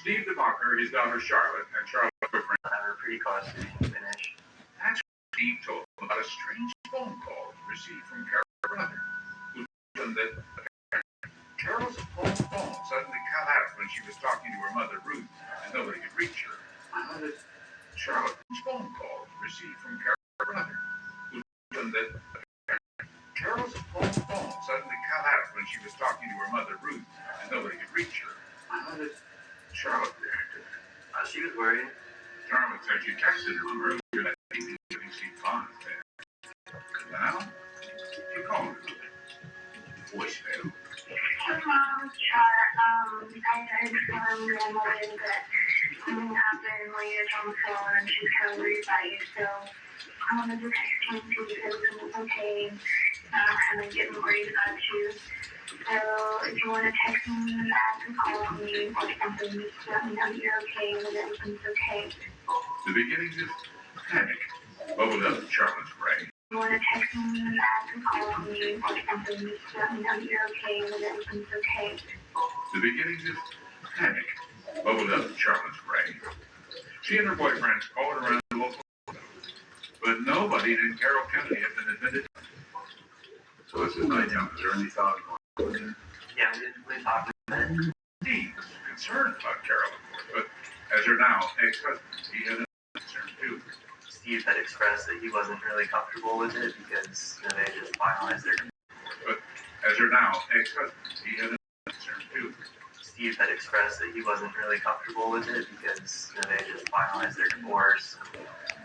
Steve DeBacher, his daughter Charlotte, and Charlotte's boyfriend were pretty close to being finished. That's what Steve told them about a strange phone call received from Carol's brother, who told them that Carol's phone suddenly cut out when she was talking to her mother Ruth, and nobody could reach her. Charlotte's phone call received from Carol's brother, who told them that Carol's phone suddenly cut out when she was talking to her mother Ruth, and nobody could reach her. Charlotte reacted. She was worried. Charlotte said she texted her earlier that evening that she'd gone there. Now, she called her. Voicemail. Hey Mom, Char. I heard from grandmother that something happened while you were on the phone and she's kind of worried about you, so I wanted to text you and see if everything's okay and kind of getting worried about you. So if you want to text me back or call me or something, just let me know that you're okay and that everything's okay. The beginnings of panic bubbled up in Charlotte's brain. If you want to text me back or call me or something, just let me know that you're okay and that everything's okay. The beginnings of panic bubbled up in Charlotte's brain. She and her boyfriend called around the local hospital, but nobody in Carroll County had been admitted. So this is night now. Is there any thought going on? Yeah, we talked about it. Steve was concerned about Carol, of course, but as her now ex-husband, he had a concern too. Steve had expressed that he wasn't really comfortable with it because they had just finalized their divorce. But as her now ex-husband, he had a concern too. Steve had expressed that he wasn't really comfortable with it because they had just finalized their divorce.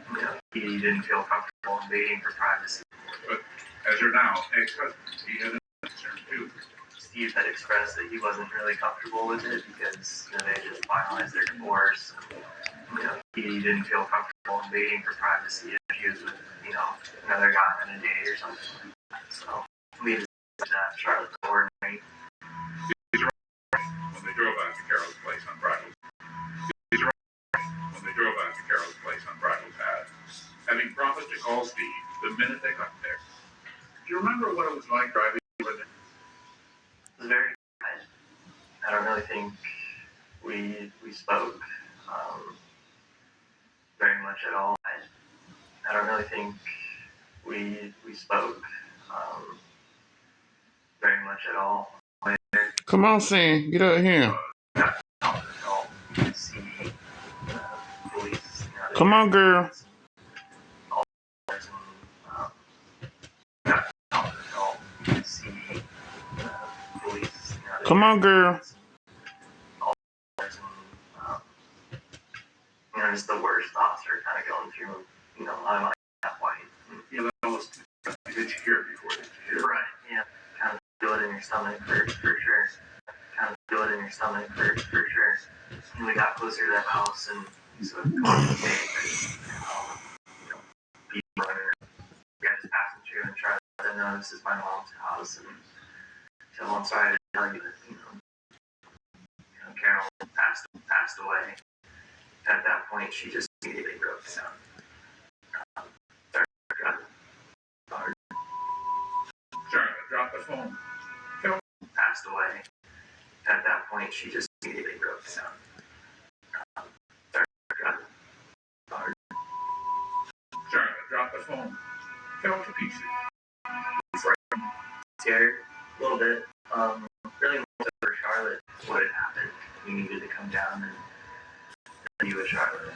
And, he didn't feel comfortable invading her privacy. But as her now ex-husband, he had a concern too. Steve had expressed that he wasn't really comfortable with it because they had just finalized their divorce. And, he didn't feel comfortable invading her privacy if she was with, another guy on a date or something like that. So we decided that Charlotte's ordinary. When they drove out to Carol's place on Bridles. When they drove out to Carol's place on Bridles Ave, having promised to call Steve the minute they got there. Do you remember what it was like driving over there? It was very quiet. I don't really think we spoke very much at all. I don't really think we spoke very much at all. Come on, Sam, get out here. Come on, girl. Come on, girl. Just the worst thoughts are kind of going through, my mind at that point. That almost did you hear it before? Did you hear it? Right, yeah. Kind of feel it in your stomach for sure. Kind of feel it in your stomach for sure. And we got closer to that house and so people running, guys passing through and trying to know this is my mom's house and so I'm sorry to tell you that, Carol passed away. At that point, she just immediately broke down. Charlotte dropped the phone. Phil passed away. At that point, she just immediately broke down. Charlotte dropped the phone. Fell to pieces. Scared a little bit. Really more for Charlotte what had happened. We needed to come down and be with Charlotte.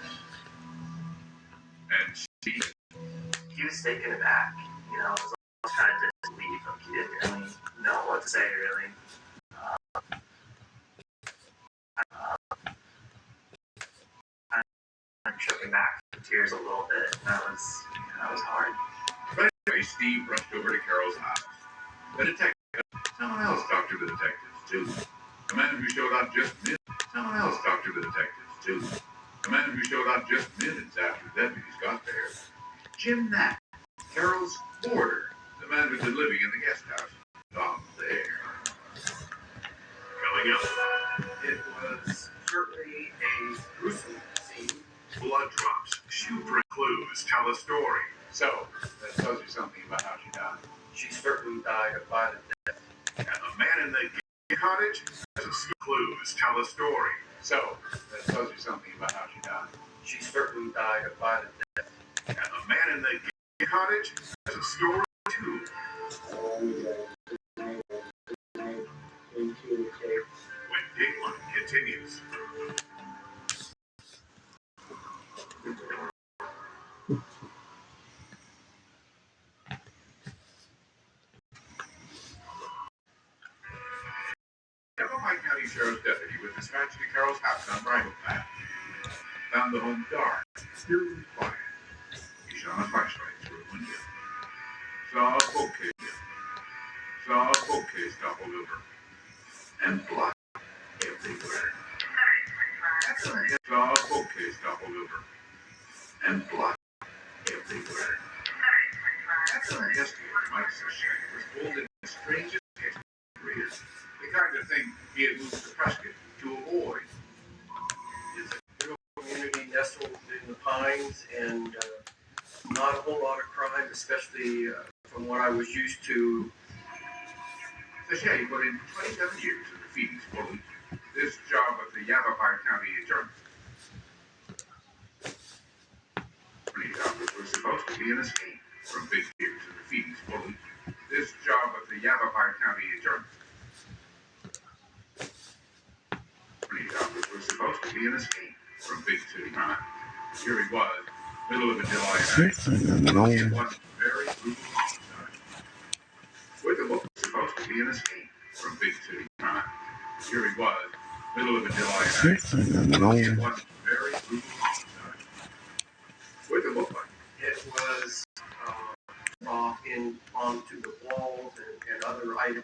And Steve, he was taken aback. He was almost kind of disbelief. Like he didn't really know what to say, really. I'm choking back the tears a little bit. And that was hard. But anyway, Steve rushed over to Carol's house. The detective. Someone else talked to the detectives too. The man who showed up just minutes. Someone else talked to the detectives too. The man who showed up just minutes after the deputies got there. Jim Knapp, Carol's boarder, the man who'd been living in the guest house. Down there. Coming up, it was certainly a gruesome scene. Blood drops, shoe print clues tell a story. So, that tells you something about how she died. She certainly died of violent death. And the man in the cottage has a clue news, tell a story. So, that tells you something about how she died. She certainly died a violent death. And the man in the cottage has a story too. When Dateline continues. Yavapai County Sheriff's deputy was dispatched to Carol's house on Bridle Path. Found the home dark, eerily quiet. He shone a flashlight through a window. Saw a bookcase toppled over. And blood everywhere. Saw a bookcase toppled over. And blood everywhere. Excellent history of Mike Session was pulled in the strangest careers. The kind of thing he had moved to Prescott to avoid. It's a little community nestled in the pines, and not a whole lot of crime, especially from what I was used to. Sachet put in 27 years in the Phoenix Police. This job of the Yavapai County Attorney. Police officers were supposed to be an escape from big years in the Phoenix Police. This job of the Yavapai County Attorney. Police officers were supposed to be an escape from big city crime. Here he was, middle of a July night. It was very brutal homicide. Where the book was supposed to be an escape from big city crime. Here he was, middle of a July night. It was very brutal homicide. Where the book was. It was off in onto the walls and other items.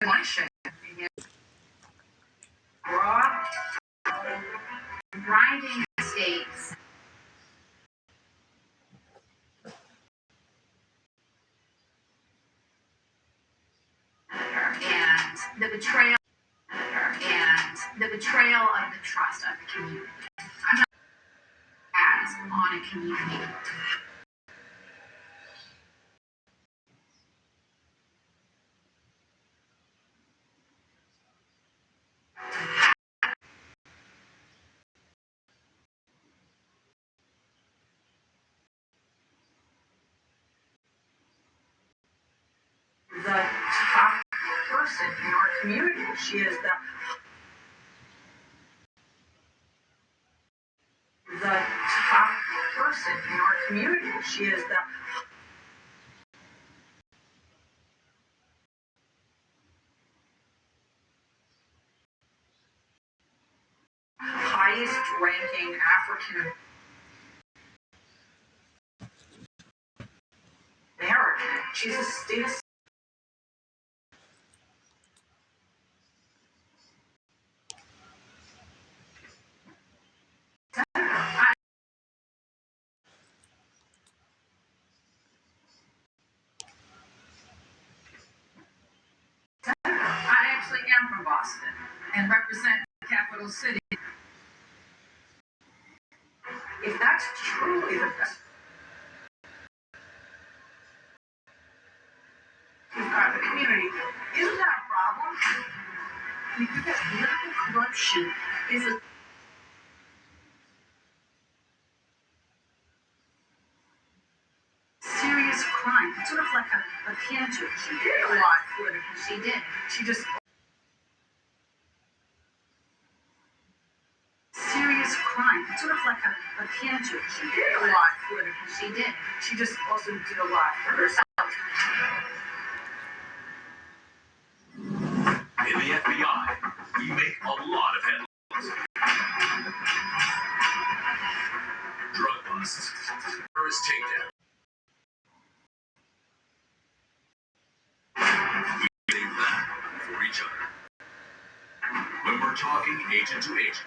Election. Raw grinding states. And the betrayal of the trust of the community. I'm not as on a community. person in our community. She is the top person in our community. She is the highest ranking African American. She's a state I actually am from Boston and represent the capital city. If that's truly the best you've got in the community, isn't that a problem? I mean, because political corruption is a serious crime. It's sort of like a cancer. She did a lot politically. She did. She just serious crime. It's sort of like a cancer. She did a lot politically. She did. She just also did a lot for herself. In the FBI, we make a lot of headlines. Drug busts, terrorist takedown. We save that for each other. When we're talking agent to agent.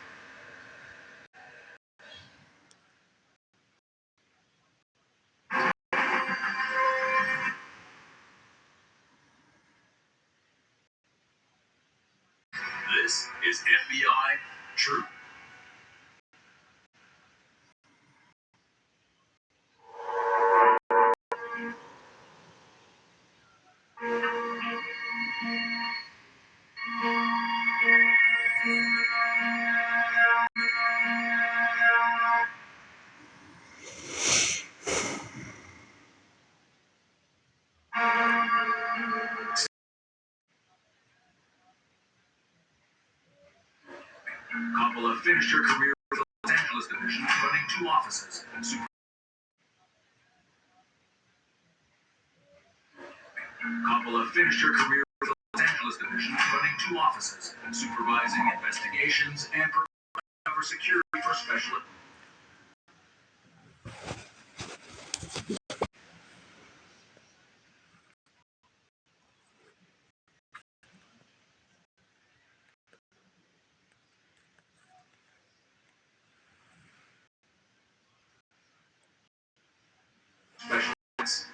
This is FBI True. Coppola finished her career with the Los Angeles division, running 2 offices and Coppola finished her career with the Los Angeles division, running 2 offices and supervising investigations and providing security for special. Specialists.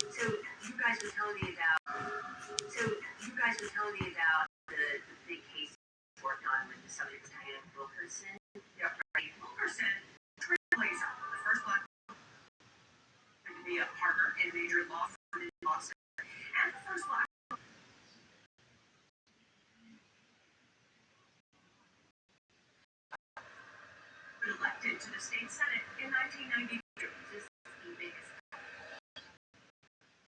So you guys were telling me about the big case you worked on with the subject was Diane Wilkerson. Yep. Right. Wilkerson, trailblazer, the first black woman to be a partner in a major law firm in Boston, and the first black elected to the state senate in 1990.